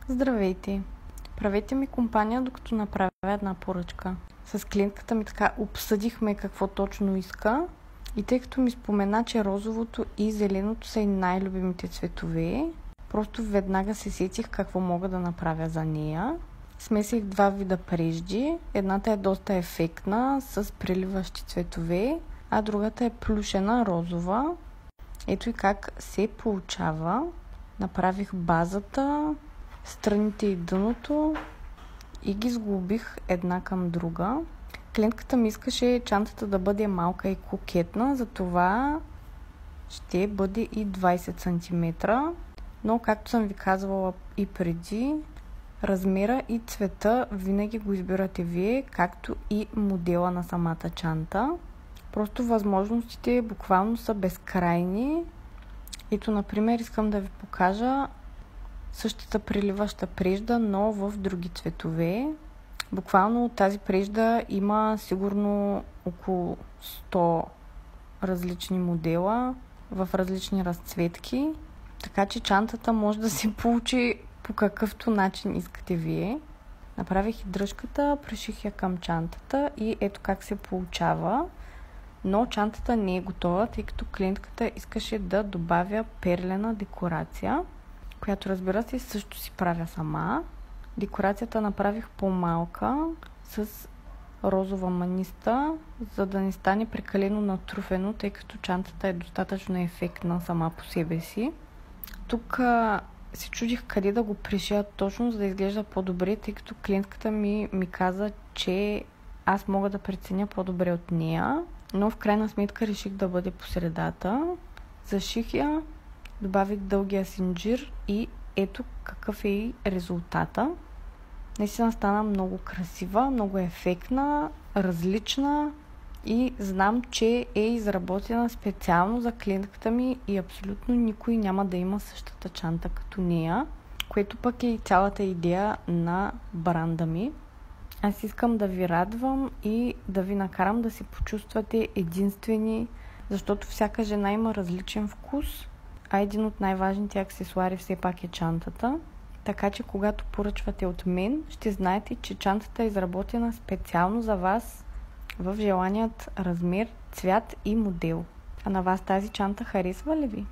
Здравейте! Правете ми компания, докато направя една поръчка. С клиентката ми така обсъдихме какво точно иска и тъй като ми спомена, че розовото и зеленото са и най-любимите цветове, просто веднага се сетих какво мога да направя за нея. Смесих два вида прежди. Едната е доста ефектна, с преливащи цветове, а другата е плюшена розова. Ето и как се получава. Направих базата, страните и дъното и ги сглобих една към друга. Клиентката ми искаше чантата да бъде малка и кокетна, затова ще бъде и 20 см. Но както съм ви казвала и преди, размера и цвета винаги го избирате вие, както и модела на самата чанта. Просто възможностите буквално са безкрайни. Ето, например, искам да ви покажа същата преливаща прежда, но в други цветове. Буквално тази прежда има сигурно около 100 различни модела в различни разцветки, така че чантата може да се получи по какъвто начин искате вие. Направих и дръжката, приших я към чантата и ето как се получава. Но чантата не е готова, тъй като клиентката искаше да добавя перлена декорация, която, разбира се, също си правя сама. Декорацията направих по-малка с розова маниста, за да не стане прекалено натруфено, тъй като чантата е достатъчно ефектна сама по себе си. Тук се чудих къде да го пришия точно, за да изглежда по-добре, тъй като клиентката ми каза, че аз мога да преценя по-добре от нея, но в крайна сметка реших да бъде по средата. Заших я, добавих дългия синджир и ето какъв е и резултата. Наистина стана много красива, много ефектна, различна и знам, че е изработена специално за клиентката ми и абсолютно никой няма да има същата чанта като нея, което пък е и цялата идея на бранда ми. Аз искам да ви радвам и да ви накарам да се почувствате единствени, защото всяка жена има различен вкус, а един от най-важните аксесуари все пак е чантата. Така че когато поръчвате от мен, ще знаете, че чантата е изработена специално за вас в желаният размер, цвят и модел. А на вас тази чанта харесва ли ви?